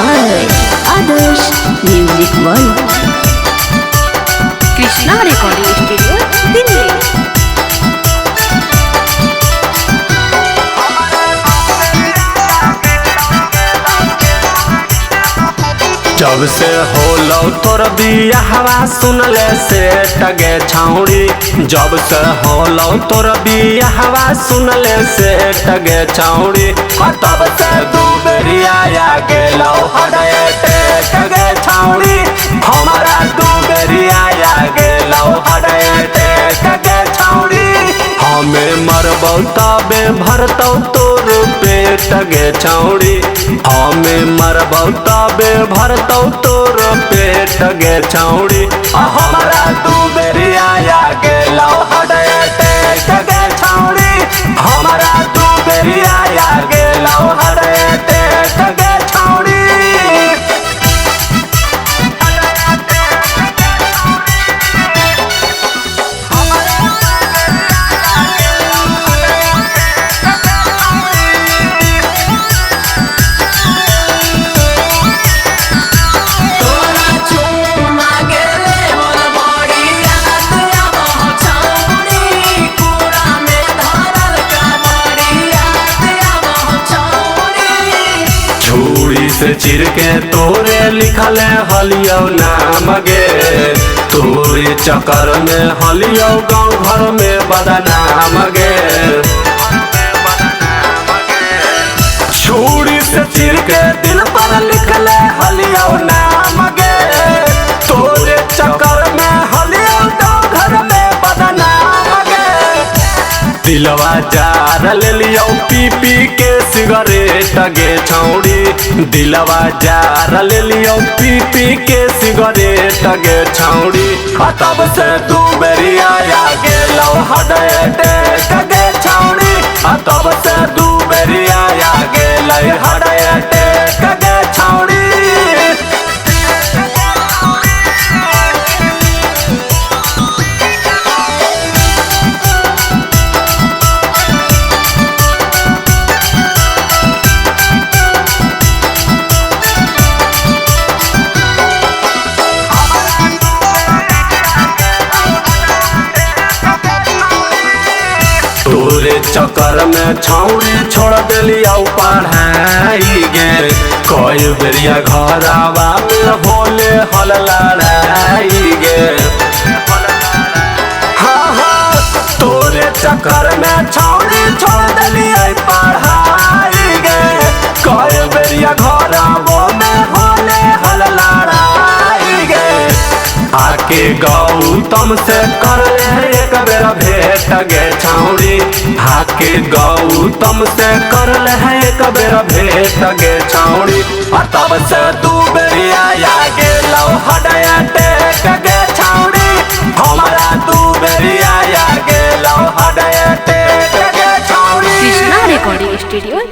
by Adarsh Music World. Krishna recording studio Delhi. जब से होलो तोर बियाहवा सुनले से टगे छाउड़ी। जब से होलो तोर बियाहवा सुनले से टगे छाउड़ी। तब से दू बेरिया गेलो हडे टगे छाउड़ी। हमारा दू बेरिया गेलो हडे टगे छाउड़ी। हमें मरबौ तबे भरतौ तोर पेट गे छाउड़ी। हमें मरबौ तबे भरतौ तोर पेट गे छाउड़ी। हमारा दू बेरिया गेलो हडे गे छाउड़ी। हमारा दू बेरिया गेलो हडे गे छाउड़ी। से चिर के तोरे लिखल हलियो नाम गे। तोरे चक्कर में हलियो गाँव घर में बदनाम गे। छुरी से चिर के दिल पर लिखल हलियो नाम गे। तोरे चक्कर में हलियो गाँव घर में बदनाम गे। दिलवा जार ले लियो पी पी के सिगरेट गे छाउड़ी। दिलवा जार ले लियो पी पी के सिगरेट गे छाउड़ी। तब से दू बेरिया गेलो हडे गे छाउड़ी। तब से दू बेरिया गेलो हडे गे छाउड़ी। तोरे चक्कर में छाउड़ी छोड़ दिलिया पढ़ाई गे। कई बेरिया घर आवा में होले हल लड़ाई गे। हाँ हाँ तोरे चक्कर में छाउड़ी छोड़ दिलिया पढ़ाई गे। कई बेरिया घर आवा में होले हल लड़ाई गे। आके गौतम से कर एक बेर भेंट गे छाउड़ी। आके गौतम से कर एक बेर भेंट गे छाउड़ी। तब से दू बेरिया गेलो हडे गे छाउड़ी। हमारा दू बेरिया गेलो हडे गे छाउड़ी। Krishna recording studio